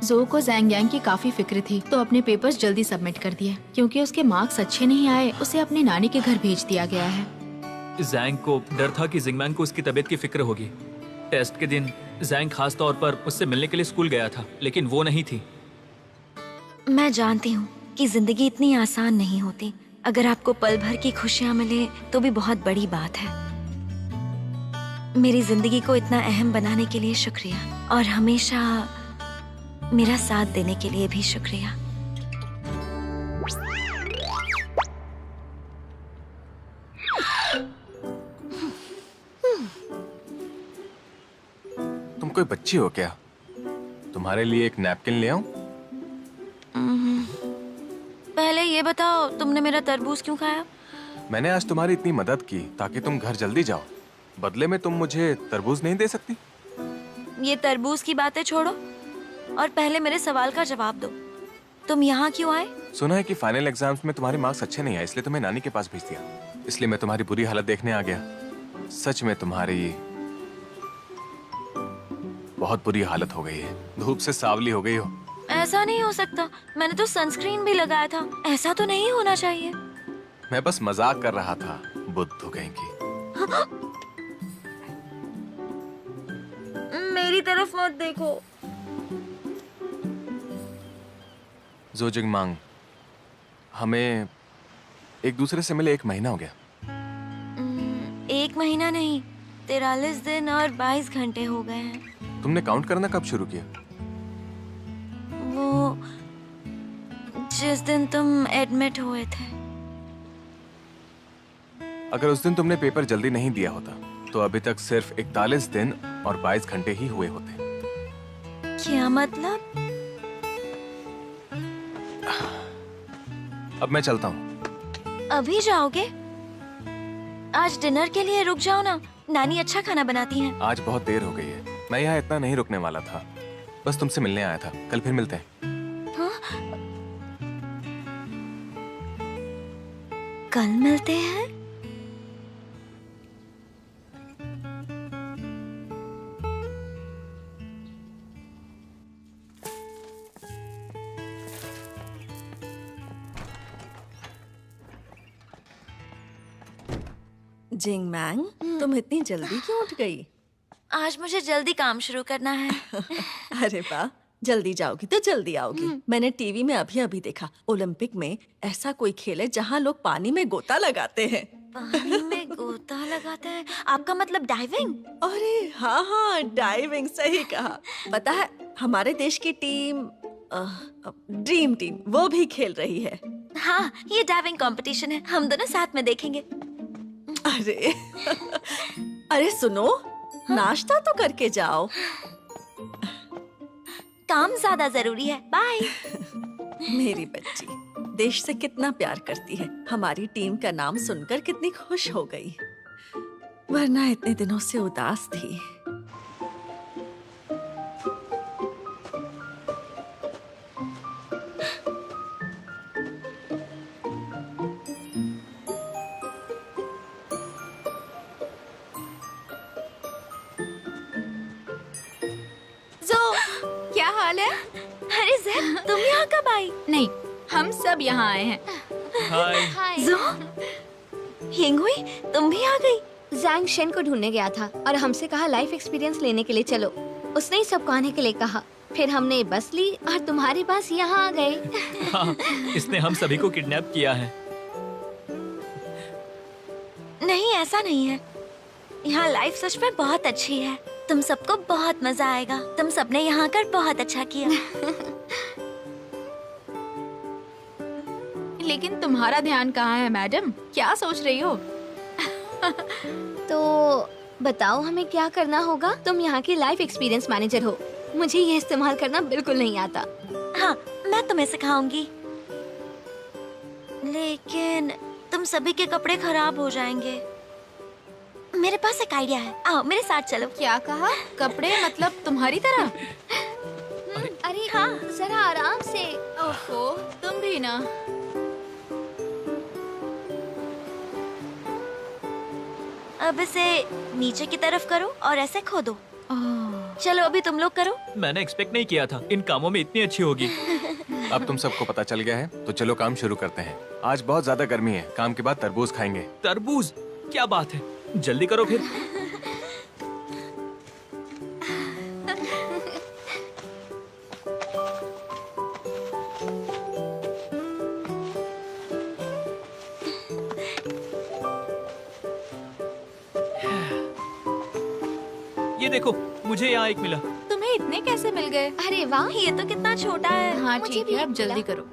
जो को ज़ैंग यांग की काफी फिक्र थी, तो अपने पेपर्स जल्दी सबमिट कर दिए। क्योंकि उसके मार्क्स अच्छे नहीं आए, उसे अपनी नानी के घर भेज दिया गया है। जैंग को डर था कि जिंगमैन को उसकी तबीयत की फिक्र होगी। टेस्ट के दिन जैंग खास तौर पर उससे मिलने के लिए स्कूल गया था, लेकिन वो नहीं थी। मैं जानती हूँ कि जिंदगी इतनी आसान नहीं होती। अगर आपको पल भर की खुशियाँ मिले तो भी बहुत बड़ी बात है। मेरी जिंदगी को इतना अहम बनाने के लिए शुक्रिया, और हमेशा मेरा साथ देने के लिए भी शुक्रिया। तुम कोई बच्ची हो क्या? तुम्हारे लिए एक नैपकिन ले आऊं? पहले ये बताओ, तुमने मेरा तरबूज क्यों खाया? मैंने आज तुम्हारी इतनी मदद की ताकि तुम घर जल्दी जाओ। बदले में तुम मुझे तरबूज नहीं दे सकती? ये तरबूज की बातें छोड़ो और पहले मेरे सवाल का जवाब दो। तुम यहाँ क्यों आए? सुना है कि फाइनल एग्जाम्स में तुम्हारे मार्क्स अच्छे नहीं आए, इसलिए तुम्हें नानी के पास भेज दिया। इसलिए मैं तुम्हारी बुरी हालत देखने आ गया। सच में तुम्हारी बहुत बुरी हालत हो गई है। धूप से सांवली हो गई हो। ऐसा नहीं हो सकता, मैंने तो सनस्क्रीन भी लगाया था। ऐसा तो नहीं होना चाहिए। मैं बस मजाक कर रहा था, बुद्धू कहीं की। मेरी तरफ मत देखो। जो जिंगमांग, हमें एक दूसरे से मिले 1 महीना हो गया। 1 महीना नहीं, 43 दिन और 22 घंटे हो गए हैं। तुमने काउंट करना कब शुरू किया? वो जिस दिन तुम एडमिट हुए थे। अगर उस दिन तुमने पेपर जल्दी नहीं दिया होता तो अभी तक सिर्फ 41 दिन और 22 घंटे ही हुए होते। क्या मतलब? अब मैं चलता हूँ। अभी जाओगे? आज डिनर के लिए रुक जाओ ना, नानी अच्छा खाना बनाती हैं। आज बहुत देर हो गई है, मैं यहाँ इतना नहीं रुकने वाला था। बस तुमसे मिलने आया था। कल फिर मिलते हैं। हाँ? कल मिलते हैं? जिंगमैंग, तुम इतनी जल्दी क्यों उठ गई? आज मुझे जल्दी काम शुरू करना है। अरे वाह, जल्दी जाओगी तो जल्दी आओगी। मैंने टीवी में अभी अभी देखा, ओलंपिक में ऐसा कोई खेल है जहाँ लोग पानी में गोता लगाते हैं। पानी में गोता लगाते हैं? आपका मतलब डाइविंग? अरे हाँ हाँ, डाइविंग, सही कहा। पता है, हमारे देश की टीम ड्रीम टीम वो भी खेल रही है। हाँ, ये डाइविंग कंपटीशन है, हम दोनों साथ में देखेंगे। अरे अरे सुनो, नाश्ता तो करके जाओ। काम ज्यादा जरूरी है। बाय। मेरी बच्ची देश से कितना प्यार करती है। हमारी टीम का नाम सुनकर कितनी खुश हो गई, वरना इतने दिनों से उदास थी। क्या हाल है? अरे ज़ैन, तुम यहाँ कब आई? नहीं, हम सब यहाँ आए हैं। हाय। जो, हिंगुई, तुम भी आ गई? ज़ैंग शेन को ढूंढने गया था और हमसे कहा लाइफ एक्सपीरियंस लेने के लिए चलो। उसने ही सबको आने के लिए कहा। फिर हमने बस ली और तुम्हारे पास यहाँ आ गए। हाँ, इसने हम सभी को किडनैप किया है। नहीं, ऐसा नहीं है। यहाँ लाइफ सच में बहुत अच्छी है। तुम सबको बहुत मजा आएगा। तुम सबने यहाँ आकर बहुत अच्छा किया। लेकिन तुम्हारा ध्यान कहाँ है मैडम? क्या सोच रही हो? तो बताओ हमें क्या करना होगा? तुम यहाँ की लाइफ एक्सपीरियंस मैनेजर हो, मुझे ये इस्तेमाल करना बिल्कुल नहीं आता। हाँ, मैं तुम्हें सिखाऊंगी। लेकिन तुम सभी के कपड़े खराब हो जाएंगे। मेरे पास एक आइडिया है, आओ मेरे साथ चलो। क्या कहा? कपड़े मतलब तुम्हारी तरह? अरे हाँ, जरा आराम से। ओहो, तुम भी ना। अब इसे नीचे की तरफ करो और ऐसे खोदो। चलो अभी तुम लोग करो। मैंने एक्सपेक्ट नहीं किया था इन कामों में इतनी अच्छी होगी। अब तुम सबको पता चल गया है तो चलो काम शुरू करते हैं। आज बहुत ज्यादा गर्मी है, काम के बाद तरबूज खाएंगे। तरबूज? क्या बात है, जल्दी करो फिर। ये देखो, मुझे यहाँ एक मिला। तुम्हें इतने कैसे मिल गए? अरे वाह, ये तो कितना छोटा है। हाँ मुझे ठीक भी है, अब एक जल्दी मिला। करो।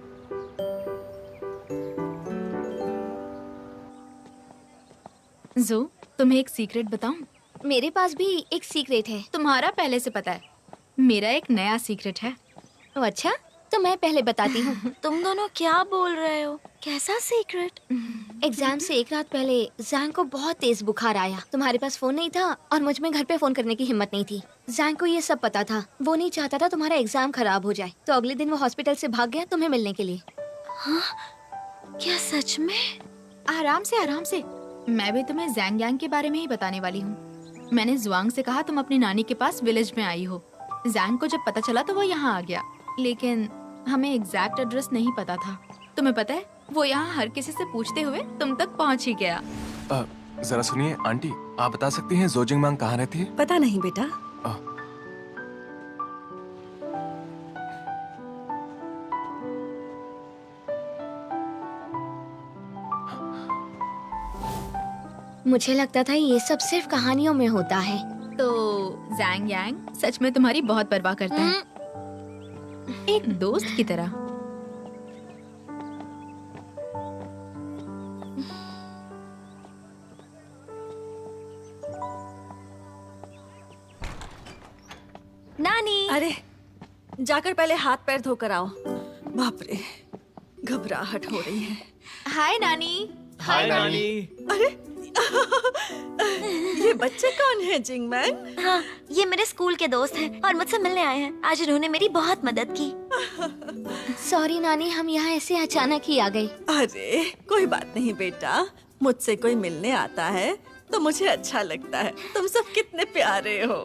जो तुम्हें एक सीक्रेट बताऊं? मेरे पास भी एक सीक्रेट है। तुम्हारा पहले से पता है, मेरा एक नया सीक्रेट है। ओ अच्छा, तो मैं पहले बताती हूँ। तुम दोनों क्या बोल रहे हो? कैसा सीक्रेट? एग्जाम से एक रात पहले जैंग को बहुत तेज बुखार आया। तुम्हारे पास फोन नहीं था और मुझ में घर पे फोन करने की हिम्मत नहीं थी। जैंग को ये सब पता था। वो नहीं चाहता था तुम्हारा एग्जाम खराब हो जाए, तो अगले दिन वो हॉस्पिटल से भाग गया तुम्हें मिलने के लिए। क्या सच में? आराम से आराम से, मैं भी तुम्हें जैंग यांग के बारे में ही बताने वाली हूँ। मैंने जुआंग से कहा तुम अपनी नानी के पास विलेज में आई हो। जैंग को जब पता चला तो वो यहाँ आ गया, लेकिन हमें एग्जैक्ट एड्रेस नहीं पता था। तुम्हें पता है, वो यहाँ हर किसी से पूछते हुए तुम तक पहुँच ही गया। जरा सुनिए आंटी, आप बता सकती हैं जोजिंग मांग कहाँ रहती है? पता नहीं बेटा। मुझे लगता था ये सब सिर्फ कहानियों में होता है। तो जैंग यांग सच में तुम्हारी बहुत परवाह करता है, एक दोस्त की तरह। नानी। अरे जाकर पहले हाथ पैर धोकर आओ। बाप रे, घबराहट हो रही है। हाय नानी। हाय नानी। अरे ये बच्चे कौन है जिंगमैन? हाँ, ये मेरे स्कूल के दोस्त हैं और मुझसे मिलने आए हैं। आज इन्होंने मेरी बहुत मदद की। सॉरी नानी, हम यहाँ ऐसे अचानक ही आ गए। अरे कोई बात नहीं बेटा, मुझसे कोई मिलने आता है तो मुझे अच्छा लगता है। तुम सब कितने प्यारे हो।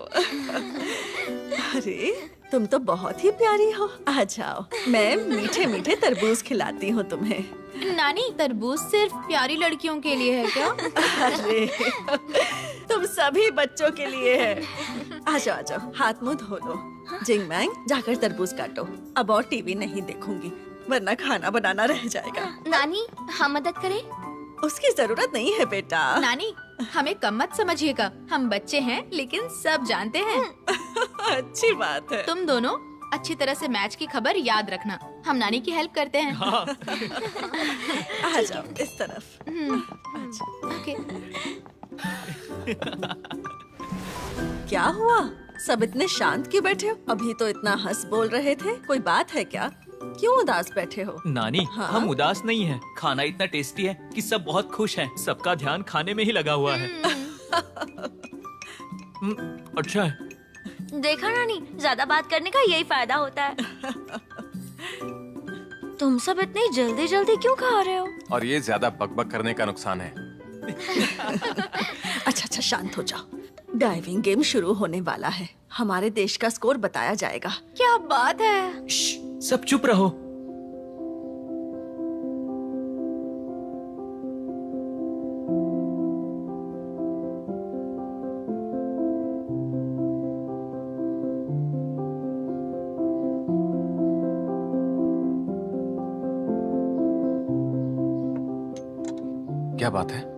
अरे तुम तो बहुत ही प्यारी हो। आ जाओ, मैं मीठे मीठे तरबूज खिलाती हूँ तुम्हें। नानी, तरबूज सिर्फ प्यारी लड़कियों के लिए है क्या? अरे तुम सभी बच्चों के लिए है। आ जाओ आ जाओ, हाथ मुंह धो लो। जिंगमैंग, जाकर तरबूज काटो। अब और टीवी नहीं देखूंगी, वरना खाना बनाना रह जाएगा। नानी, हम मदद करें? उसकी जरूरत नहीं है बेटा। नानी, हमें कम मत समझिएगा, हम बच्चे हैं लेकिन सब जानते हैं। अच्छी बात है। तुम दोनों अच्छी तरह से मैच की खबर याद रखना, हम नानी की हेल्प करते हैं। हाँ। आ जाओ इस तरफ। अच्छा। ओके। क्या हुआ? सब इतने शांत क्यों बैठे हो? अभी तो इतना हंस बोल रहे थे। कोई बात है क्या? क्यों उदास बैठे हो? नानी, हाँ? हम उदास नहीं हैं। खाना इतना टेस्टी है कि सब बहुत खुश हैं। सबका ध्यान खाने में ही लगा हुआ है। अच्छा है। देखा नानी, ज्यादा बात करने का यही फायदा होता है। तुम सब इतनी जल्दी जल्दी क्यों खा रहे हो? और ये ज्यादा बकबक करने का नुकसान है। अच्छा अच्छा, शांत हो जाओ। डाइविंग गेम शुरू होने वाला है। हमारे देश का स्कोर बताया जाएगा। क्या बात है? श्श, सब चुप रहो। क्या बात है?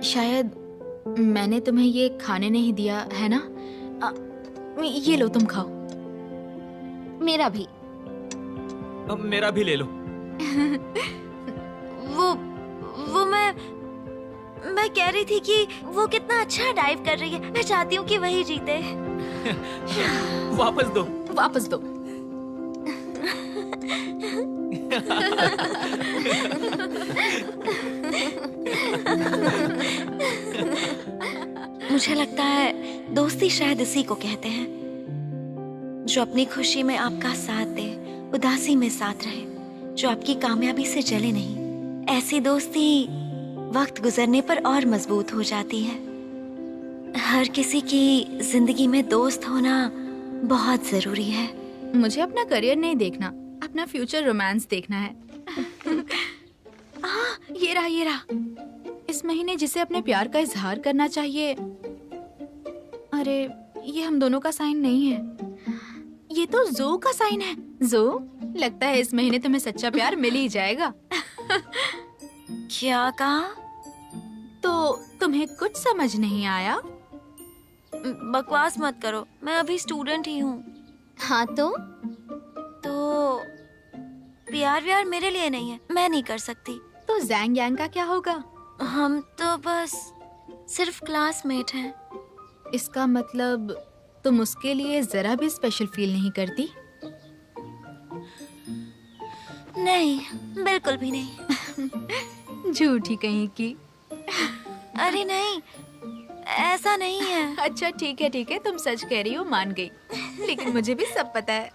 शायद मैंने तुम्हें ये खाने नहीं दिया है ना? ये लो, तुम खाओ। मेरा भी। अब मेरा भी ले लो। वो मैं कह रही थी कि वो कितना अच्छा डाइव कर रही है। मैं चाहती हूँ कि वही जीते। वापस दो। वापस दो। मुझे लगता है दोस्ती शायद इसी को कहते हैं, जो अपनी खुशी में आपका साथ दे, उदासी में साथ रहे, जो आपकी कामयाबी से जले नहीं। ऐसी दोस्ती वक्त गुजरने पर और मजबूत हो जाती है। हर किसी की जिंदगी में दोस्त होना बहुत जरूरी है। मुझे अपना करियर नहीं देखना, अपना फ्यूचर रोमांस देखना है। ये रहा ये रहा। इस महीने जिसे अपने प्यार का इजहार करना चाहिए। अरे ये हम दोनों का साइन नहीं है, ये तो जो का साइन है। जो, लगता है इस महीने तुम्हें सच्चा प्यार मिल ही जाएगा। क्या कहा? तो तुम्हें कुछ समझ नहीं आया? बकवास मत करो, मैं अभी स्टूडेंट ही हूँ। हाँ तो प्यार व्यार मेरे लिए नहीं है, मैं नहीं कर सकती। तो जैंग यांग का क्या होगा? हम तो बस सिर्फ क्लासमेट हैं। इसका मतलब तुम उसके लिए जरा भी स्पेशल फील नहीं करती? नहीं, बिल्कुल भी नहीं। झूठी कहीं की। अरे नहीं, ऐसा नहीं है। अच्छा ठीक है, तुम सच कह रही हो, मान गई। लेकिन मुझे भी सब पता है।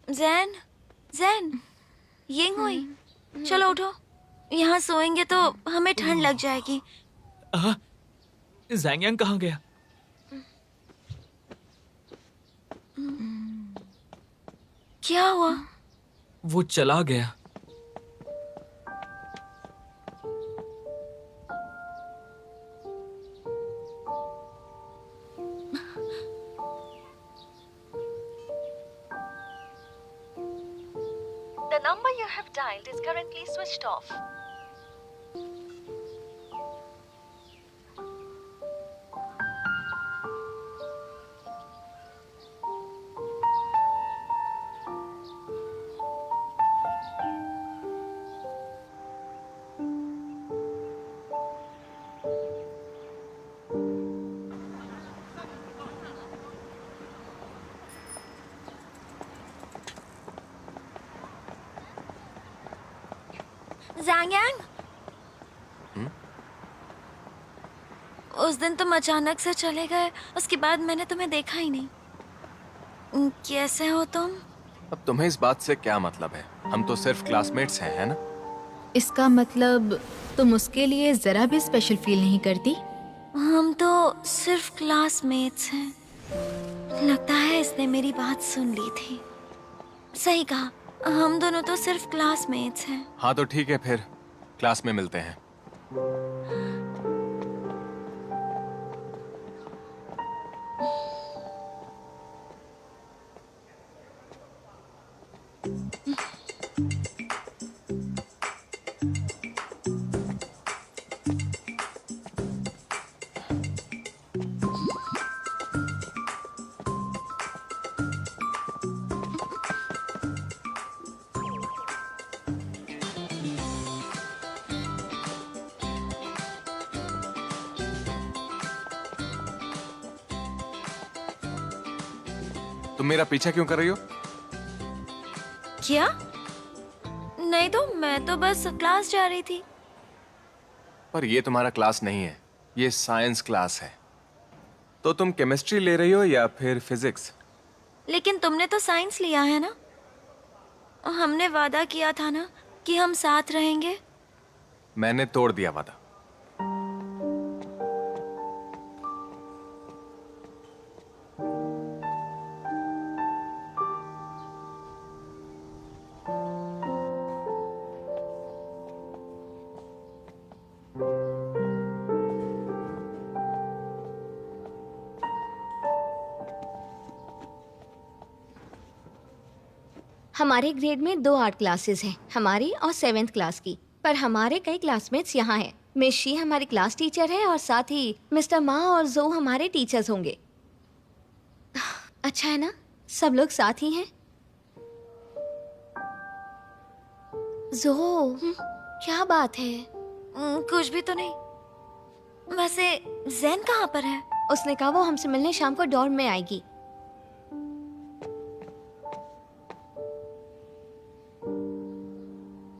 जैन, जैन, यिंग हुई, चलो उठो। यहाँ सोएंगे तो हमें ठंड लग जाएगी। जैंग यांग कहाँ गया? क्या हुआ? वो चला गया। The number you have dialed is currently switched off. Zhang Yang, उस दिन तुम अचानक से चले गए, उसके बाद मैंने तुम्हें देखा ही नहीं। कैसे हो तुम? अब तुम्हें इस बात से क्या मतलब है? हम तो सिर्फ क्लासमेट्स हैं, है ना? इसका मतलब तुम उसके लिए जरा भी स्पेशल फील नहीं करती? हम तो सिर्फ क्लासमेट्स हैं। लगता है इसने मेरी बात सुन ली थी। सही कहा, हम दोनों तो सिर्फ क्लासमेट्स हैं। हाँ तो ठीक है, फिर क्लास में मिलते हैं। तुम मेरा पीछा क्यों कर रही हो? क्या? नहीं तो मैं तो बस क्लास जा रही थी। पर ये तुम्हारा क्लास नहीं है, ये साइंस क्लास है। तो तुम केमिस्ट्री ले रही हो या फिर फिजिक्स? लेकिन तुमने तो साइंस लिया है ना? हमने वादा किया था ना कि हम साथ रहेंगे। मैंने तोड़ दिया वादा। हमारे ग्रेड में 2 आर्ट क्लासेस हैं, हमारी और 7th क्लास की। पर हमारे कई क्लासमेट्स यहाँ हैं। मिस शी हमारी क्लास टीचर है और साथ ही मिस्टर मा और जो हमारे टीचर्स होंगे। अच्छा है ना, सब लोग साथ ही हैं। जो क्या बात है? कुछ भी तो नहीं। वैसे जैन कहाँ पर है? उसने कहा वो हमसे मिलने शाम को डॉर्म में आएगी।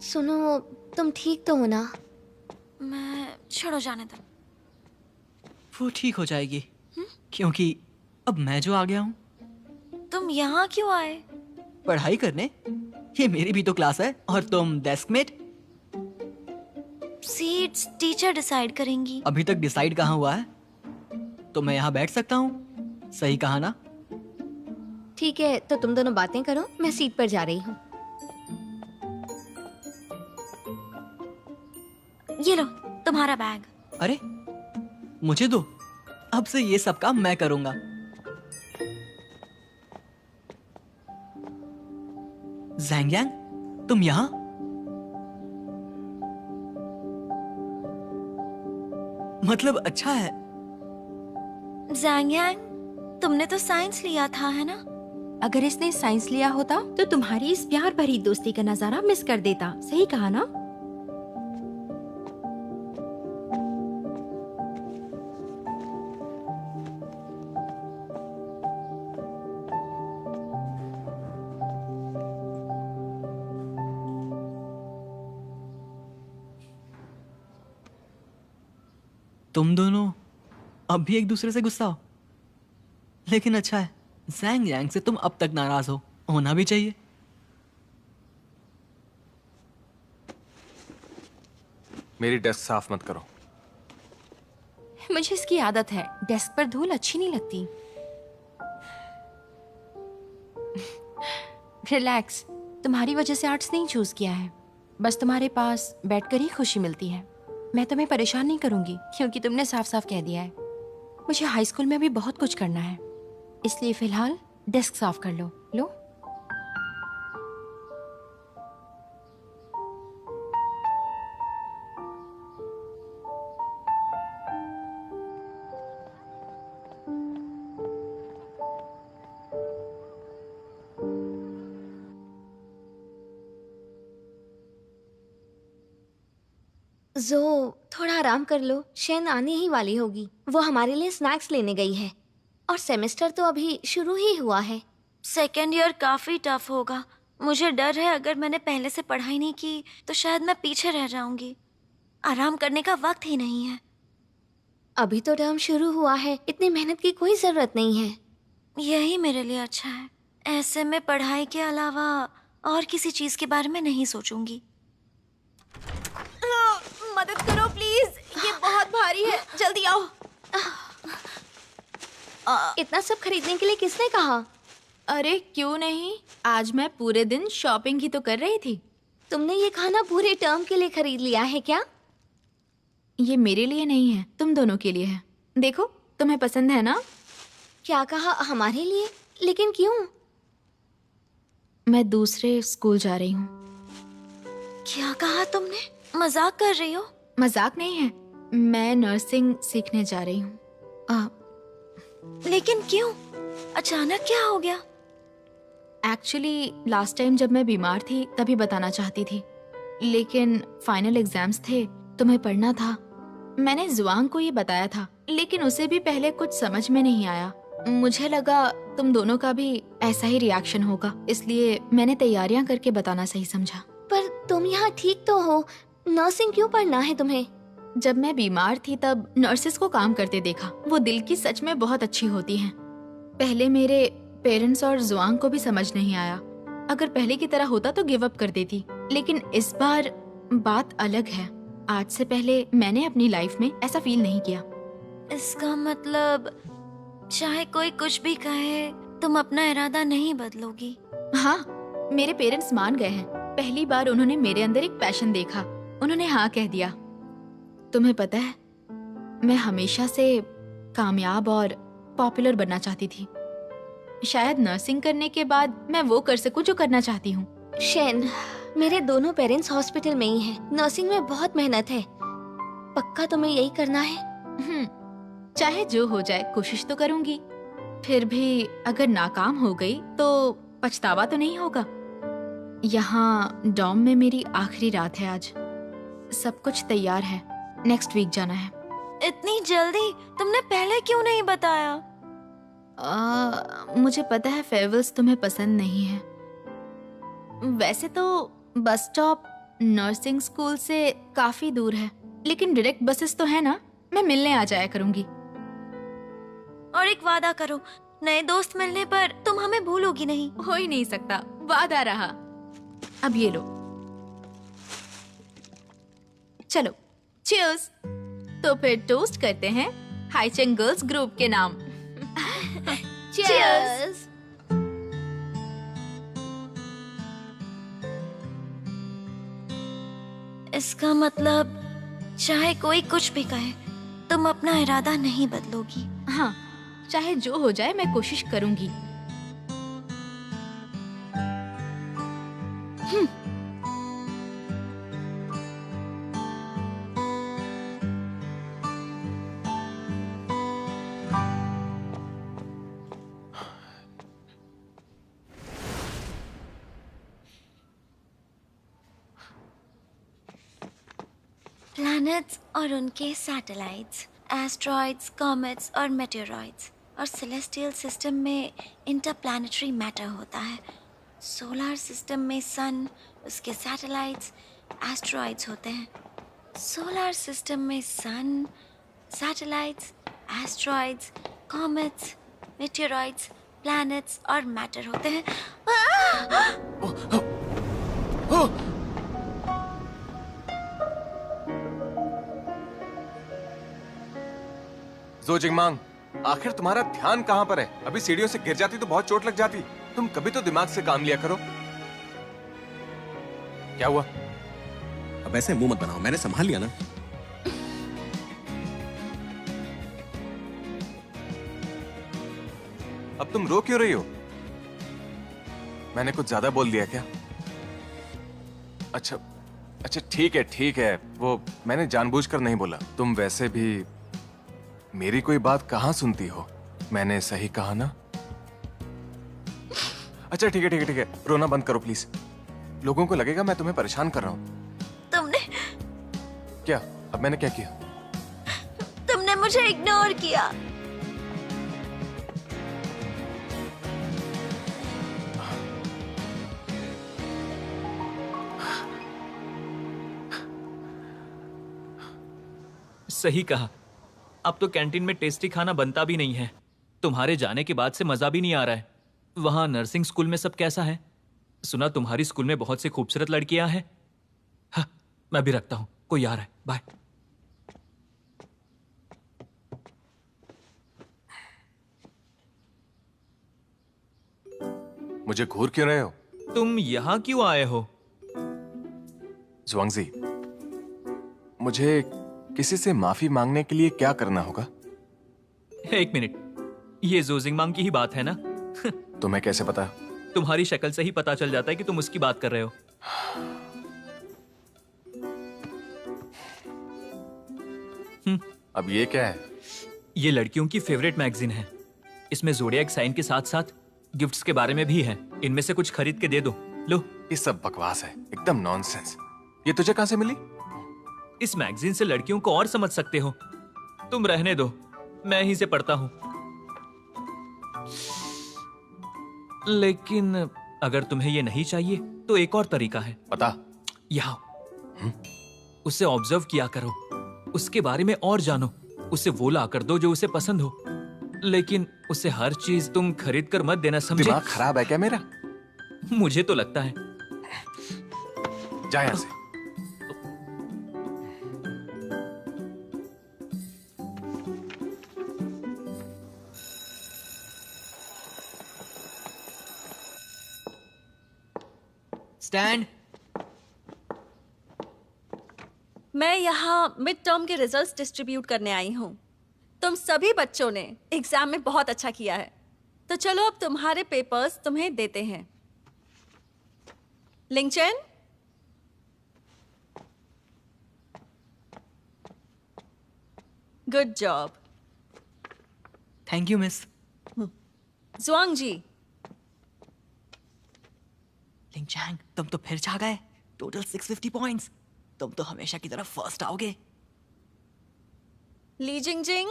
सुनो, तुम ठीक तो हो ना? मैं छोड़ो, जाने दो। वो ठीक हो जाएगी क्योंकि अब मैं जो आ गया हूँ तुम यहाँ क्यों आए? पढ़ाई करने। ये मेरी भी तो क्लास है और तुम डेस्कमेट। सीट्स टीचर डिसाइड करेंगी। अभी तक डिसाइड कहाँ हुआ है? तो मैं यहाँ बैठ सकता हूँ, सही कहा ना? ठीक है, तो तुम दोनों बातें करो, मैं सीट पर जा रही हूँ। ये लो तुम्हारा बैग। अरे मुझे दो, अब से ये सब काम मैं करूंगा। ज़ैंग, तुम यहाँ? मतलब अच्छा है। ज़ैंग यांग, तुमने तो साइंस लिया था, है ना? अगर इसने साइंस लिया होता तो तुम्हारी इस प्यार भरी दोस्ती का नजारा मिस कर देता। सही कहा ना? तुम दोनों अब भी एक दूसरे से गुस्सा हो, लेकिन अच्छा है, ज़ैंग यांग से तुम अब तक नाराज हो, होना भी चाहिए। मेरी डेस्क साफ मत करो। मुझे इसकी आदत है, डेस्क पर धूल अच्छी नहीं लगती। रिलैक्स, तुम्हारी वजह से आर्ट्स नहीं चूज किया है, बस तुम्हारे पास बैठकर ही खुशी मिलती है। मैं तुम्हें परेशान नहीं करूंगी क्योंकि तुमने साफ साफ कह दिया है। मुझे हाई स्कूल में भी बहुत कुछ करना है, इसलिए फिलहाल डेस्क साफ कर लो। लो। जो थोड़ा आराम कर लो, शेन आने ही वाली होगी। वो हमारे लिए स्नैक्स लेने गई है और सेमेस्टर तो अभी शुरू ही हुआ है। सेकेंड ईयर काफी टफ होगा। मुझे डर है अगर मैंने पहले से पढ़ाई नहीं की तो शायद मैं पीछे रह जाऊंगी। आराम करने का वक्त ही नहीं है। अभी तो टर्म शुरू हुआ है, इतनी मेहनत की कोई जरूरत नहीं है। यही मेरे लिए अच्छा है। ऐसे में पढ़ाई के अलावा और किसी चीज के बारे में नहीं सोचूंगी। मदद करो प्लीज, ये बहुत भारी है, जल्दी आओ। इतना सब खरीदने के लिए किसने कहा? अरे क्यों नहीं, आज मैं पूरे दिन शॉपिंग ही तो कर रही थी। तुमने ये खाना पूरे टर्म के लिए खरीद लिया है क्या? ये मेरे लिए नहीं है, तुम दोनों के लिए है। देखो तुम्हें पसंद है ना? क्या कहा? हमारे लिए? लेकिन क्यों? मैं दूसरे स्कूल जा रही हूँ। क्या कहा तुमने? मजाक कर रही हो? मजाक नहीं है, मैं नर्सिंग सीखने जा रही हूँ। लेकिन क्यों? अचानक क्या हो गया? एक्चुअली लास्ट टाइम जब मैं बीमार थी तभी बताना चाहती थी, लेकिन फाइनल एग्जाम्स थे, तुम्हें पढ़ना था। मैंने जुआंग को ये बताया था, लेकिन उसे भी पहले कुछ समझ में नहीं आया। मुझे लगा तुम दोनों का भी ऐसा ही रिएक्शन होगा, इसलिए मैंने तैयारियां करके बताना सही समझा। पर तुम यहाँ ठीक तो हो, नर्सिंग क्यों पढ़ना है तुम्हें? जब मैं बीमार थी तब नर्सेस को काम करते देखा, वो दिल की सच में बहुत अच्छी होती हैं। पहले मेरे पेरेंट्स और जुआंग को भी समझ नहीं आया। अगर पहले की तरह होता तो गिव अप कर देती, लेकिन इस बार बात अलग है। आज से पहले मैंने अपनी लाइफ में ऐसा फील नहीं किया। इसका मतलब चाहे कोई कुछ भी कहे तुम अपना इरादा नहीं बदलोगी? हाँ, मेरे पेरेंट्स मान गए हैं। पहली बार उन्होंने मेरे अंदर एक पैशन देखा, उन्होंने हाँ कह दिया। तुम्हें पता है, मैं हमेशा से कामयाब और पॉपुलर बनना चाहती थी। शायद नर्सिंग करने के बाद मैं वो कर सकूं जो करना चाहती हूँ। शेन, मेरे दोनों पेरेंट्स हॉस्पिटल में ही हैं। नर्सिंग में बहुत मेहनत है। पक्का तुम्हें यही करना है? चाहे जो हो जाए कोशिश तो करूंगी। फिर भी अगर नाकाम हो गई तो पछतावा तो नहीं होगा। यहाँ डॉर्म में मेरी आखिरी रात है आज। सब कुछ तैयार है, नेक्स्ट वीक जाना है। इतनी जल्दी तुमने पहले क्यों नहीं बताया? मुझे पता है फेयरवेल्स तुम्हें पसंद नहीं है। वैसे तो बस स्टॉप नर्सिंग स्कूल से काफी दूर है, लेकिन डायरेक्ट बसेस तो है ना, मैं मिलने आ जाया करूंगी। और एक वादा करो, नए दोस्त मिलने पर तुम हमें भूलोगी नहीं। हो ही नहीं सकता, वादा रहा। अब ये लो, चलो चीयर्स। तो फिर टोस्ट करते हैं हाईचेंग गर्ल्स ग्रुप के नाम। Cheers! इसका मतलब चाहे कोई कुछ भी कहे, तुम अपना इरादा नहीं बदलोगी। हाँ, चाहे जो हो जाए मैं कोशिश करूंगी। प्लैनेट्स और उनके सैटेलाइट्स, एस्ट्रॉइड्स, कॉमेट्स और मेटेरॉइड्स और सेलेस्टियल सिस्टम में इंटरप्लैनेटरी मैटर होता है। सोलर सिस्टम में सन, उसके सैटेलाइट्स, एस्ट्रॉइड्स होते हैं। सोलर सिस्टम में sun, satellites, asteroids, comets, meteoroids, planets और मैटर होते हैं। जो जिंगमांग, आखिर तुम्हारा ध्यान कहाँ पर है? अभी सीढ़ियों से गिर जाती तो बहुत चोट लग जाती। तुम कभी तो दिमाग से काम लिया करो। क्या हुआ? अब ऐसे मुंह मत बनाओ, मैंने संभाल लिया ना। अब तुम रो क्यों रही हो? मैंने कुछ ज्यादा बोल दिया क्या? अच्छा अच्छा, ठीक है, वो मैंने जानबूझकर नहीं बोला। तुम वैसे भी मेरी कोई बात कहाँ सुनती हो? मैंने सही कहा ना? अच्छा ठीक है, रोना बंद करो प्लीज। लोगों को लगेगा मैं तुम्हें परेशान कर रहा हूँ। तुमने क्या? अब मैंने क्या किया? तुमने मुझे इग्नोर किया। सही कहा। अब तो कैंटीन में टेस्टी खाना बनता भी नहीं है। तुम्हारे जाने के बाद से मजा भी नहीं आ रहा है। वहां नर्सिंग स्कूल में सब कैसा है? सुना तुम्हारी स्कूल में बहुत सी खूबसूरत लड़कियां हैं। हाँ, मैं भी रखता हूं, कोई आ रहा है, बाय। मुझे घूर क्यों रहे हो? तुम यहां क्यों आए हो? जुआंगजी, मुझे किसी से माफी मांगने के लिए क्या करना होगा? एक मिनट, ये जोजिंगमांग की ही बात है ना? तुम्हें कैसे पता? तुम्हारी शक्ल से ही पता चल जाता है कि तुम उसकी बात कर रहे हो। अब ये क्या है? ये लड़कियों की फेवरेट मैगजीन है। इसमें ज़ोडिएक साइन के साथ साथ गिफ्ट्स के बारे में भी है। इनमें से कुछ खरीद के दे दो। लो। ये सब बकवास है, एकदम नॉनसेंस। ये तुझे कहां से मिली? इस मैगजीन से लड़कियों को और समझ सकते हो। तुम रहने दो, मैं ही से पढ़ता हूं। लेकिन अगर तुम्हें ये नहीं चाहिए तो एक और तरीका है। बता। यहाँ उसे ऑब्जर्व किया करो, उसके बारे में और जानो। उसे वो ला कर दो जो उसे पसंद हो, लेकिन उसे हर चीज तुम खरीद कर मत देना, समझे? दिमाग खराब है क्या मेरा? मुझे तो लगता है। जा यहां से। स्टैंड। मैं यहाँ मिड टर्म के रिजल्ट्स डिस्ट्रीब्यूट करने आई हूँ। तुम सभी बच्चों ने एग्जाम में बहुत अच्छा किया है, तो चलो अब तुम्हारे पेपर्स तुम्हें देते हैं। Lingchen, good job. Thank you miss. Zhuang ji. Lingcheng, तुम तो फिर छा गए। Total 650 points. तुम तो हमेशा की तरह फर्स्ट आओगे। ली जिंग जिंग,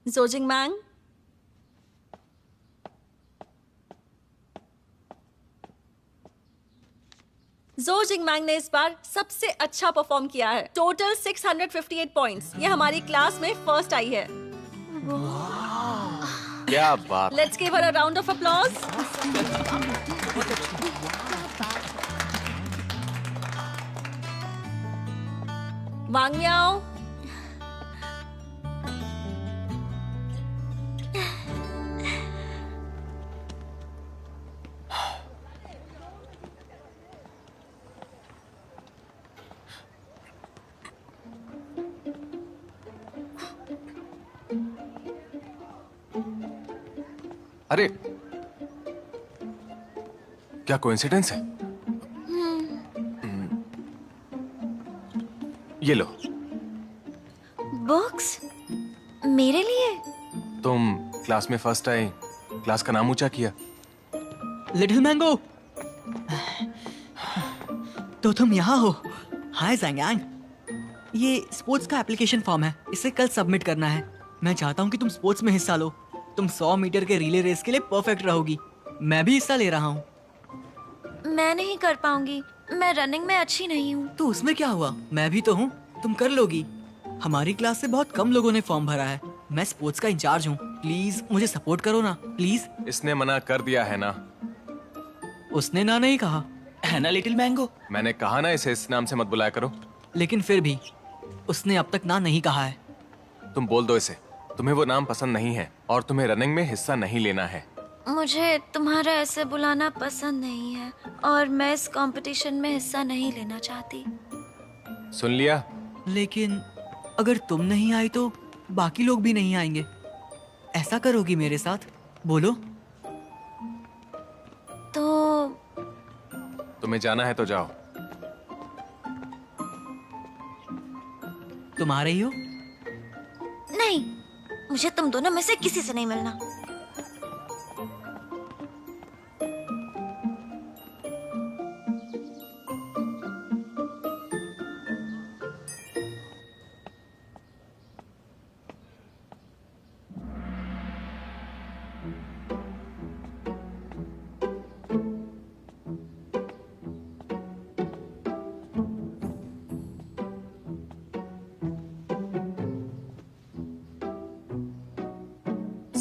जो जिंग मैंग। जो जिंग मैंग ने इस बार सबसे अच्छा परफॉर्म किया है। Total 658 points. ये हमारी क्लास में फर्स्ट आई है। क्या बात। Let's give her a round of applause. Wang Miao. अरे क्या कोइंसिडेंस है। ये लो। बुक्स मेरे लिए? तुम क्लास में फर्स्ट आई, क्लास का नाम ऊंचा किया। लिटिल मैंगो, तो तुम यहाँ हो। हाय ज़ैंग। ये स्पोर्ट्स का एप्लीकेशन फॉर्म है, इसे कल सबमिट करना है। मैं चाहता हूँ कि तुम स्पोर्ट्स में हिस्सा लो। तुम 100 मीटर के रिले रेस के लिए परफेक्ट रहोगी। मैं भी हिस्सा ले रहा हूँ। मैं नहीं कर पाऊंगी, मैं रनिंग में अच्छी नहीं हूँ। तो उसमें क्या हुआ, मैं भी तो हूँ, तुम कर लोगी। हमारी क्लास से बहुत कम लोगों ने फॉर्म भरा है। मैं स्पोर्ट्स का इंचार्ज हूँ, प्लीज मुझे सपोर्ट करो ना, प्लीज। इसने मना कर दिया है ना। उसने ना नहीं कहा है ना लिटिल मैंगो। मैंने कहा ना इसे इस नाम से मत बुलाया करो। लेकिन फिर भी उसने अब तक ना नहीं कहा है। तुम बोल दो इसे, तुम्हें वो नाम पसंद नहीं है और तुम्हें रनिंग में हिस्सा नहीं लेना है। मुझे तुम्हारा ऐसे बुलाना पसंद नहीं है और मैं इस कंपटीशन में हिस्सा नहीं लेना चाहती। सुन लिया। लेकिन अगर तुम नहीं आई तो बाकी लोग भी नहीं आएंगे। ऐसा करोगी मेरे साथ, बोलो। तो तुम्हें जाना है तो जाओ। तुम आ रही हो? नहीं, मुझे तुम दोनों में से किसी से नहीं मिलना।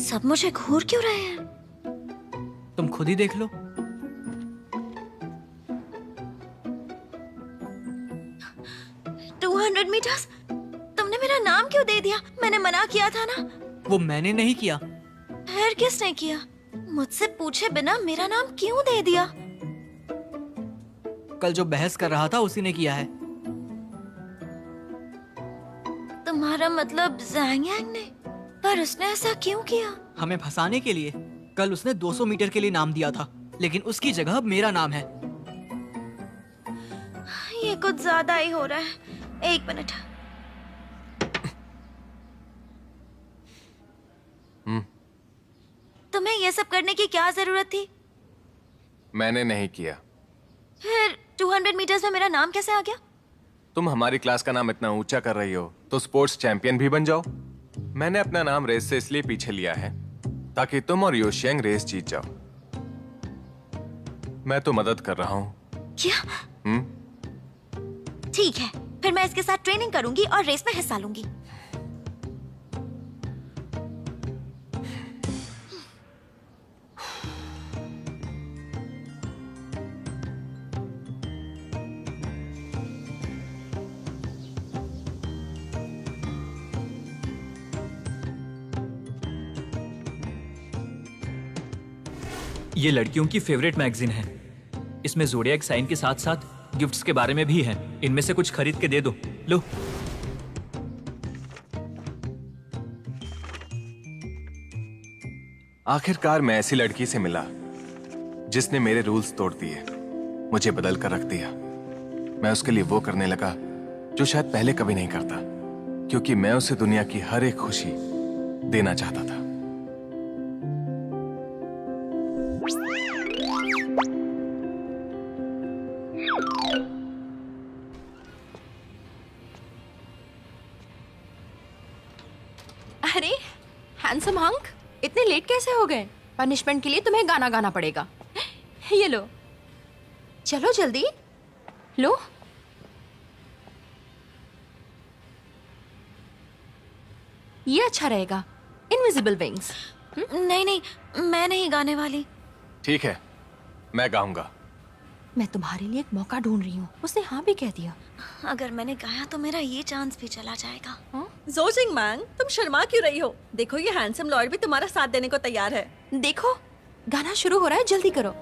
सब मुझे घूर क्यों रहे हैं? तुम खुद ही देख लो। मीटर्स, तुमने मेरा नाम क्यों दे दिया? मैंने मना किया था ना। वो मैंने नहीं किया। फिर किसने किया? मुझसे पूछे बिना मेरा नाम क्यों दे दिया? कल जो बहस कर रहा था उसी ने किया है। तुम्हारा मतलब ज़ैंग यांग ने? पर उसने ऐसा क्यों किया? हमें फंसाने के लिए। कल उसने 200 मीटर के लिए नाम दिया था, लेकिन उसकी जगह अब मेरा नाम है। ये कुछ ज्यादा ही हो रहा है। एक मिनट। तुम्हें ये सब करने की क्या जरूरत थी? मैंने नहीं किया। फिर 200 मीटर्स में मेरा नाम कैसे आ गया? तुम हमारी क्लास का नाम इतना ऊंचा कर रही हो तो स्पोर्ट्स चैंपियन भी बन जाओ। मैंने अपना नाम रेस से इसलिए पीछे लिया है ताकि तुम और योशियांग रेस जीत जाओ। मैं तो मदद कर रहा हूँ। क्या? ठीक है, फिर मैं इसके साथ ट्रेनिंग करूंगी और रेस में हिस्सा लूंगी। ये लड़कियों की फेवरेट मैगजीन है। इसमें ज़ोडिएक साइन के साथ साथ गिफ्ट्स के बारे में भी है। इनमें से कुछ खरीद के दे दो। लो। आखिरकार मैं ऐसी लड़की से मिला जिसने मेरे रूल्स तोड़ दिए, मुझे बदल कर रख दिया। मैं उसके लिए वो करने लगा जो शायद पहले कभी नहीं करता, क्योंकि मैं उसे दुनिया की हर एक खुशी देना चाहता था। हैंडसम हंक, इतने लेट कैसे हो गए? पनिशमेंट के लिए तुम्हें गाना गाना पड़ेगा। ये लो, चलो जल्दी लो। ये अच्छा रहेगा, इनविजिबल विंग्स। नहीं नहीं, मैं नहीं गाने वाली। ठीक है, मैं गाऊंगा। मैं तुम्हारे लिए एक मौका ढूंढ रही हूँ। उसने हाँ भी कह दिया। अगर मैंने गाया तो मेरा ये चांस भी चला जाएगा। जो जिंगमैंग, तुम शर्मा क्यों रही हो? देखो ये हैंडसम लॉयड भी तुम्हारा साथ देने को तैयार है। देखो, गाना शुरू हो रहा है, जल्दी करो।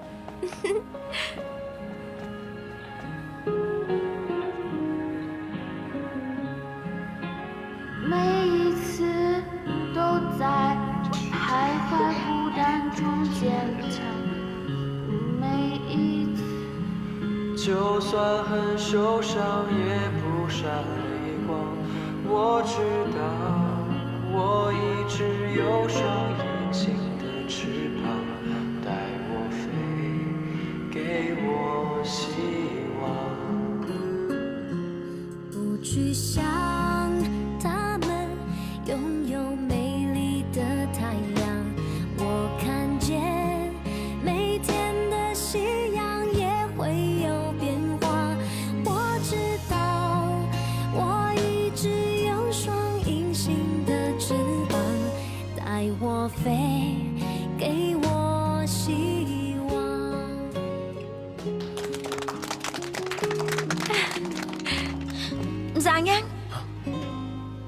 ज़ैंग,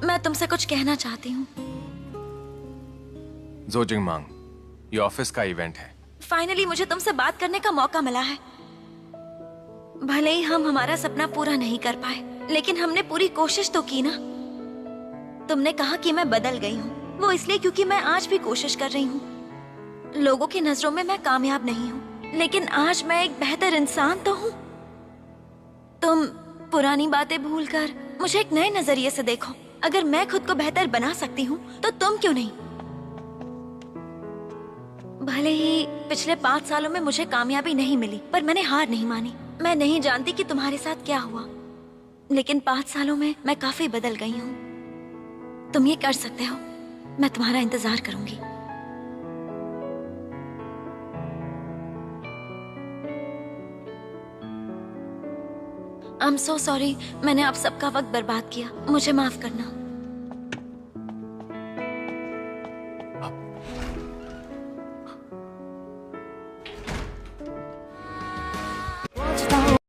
मैं तुमसे कुछ कहना चाहती हूँ। जो जिंगमांग, ये ऑफिस का इवेंट है। फाइनली मुझे तुमसे बात करने का मौका मिला है। भले ही हम हमारा सपना पूरा नहीं कर पाए, लेकिन हमने पूरी कोशिश तो की ना। तुमने कहा कि मैं बदल गई हूँ, वो इसलिए क्योंकि मैं आज भी कोशिश कर रही हूँ। लोगों की नजरों में मैं कामयाब नहीं हूँ, लेकिन आज मैं एक बेहतर इंसान तो हूँ। तुम पुरानी बातें भूलकर मुझे एक नए नजरिए से देखो। अगर मैं खुद को बेहतर बना सकती हूँ तो तुम क्यों नहीं? भले ही पिछले 5 सालों में मुझे कामयाबी नहीं मिली, पर मैंने हार नहीं मानी। मैं नहीं जानती कि तुम्हारे साथ क्या हुआ, लेकिन 5 सालों में मैं काफी बदल गई हूँ। तुम ये कर सकते हो, मैं तुम्हारा इंतजार करूंगी। I'm so sorry, मैंने आप सबका वक्त बर्बाद किया। मुझे माफ करना।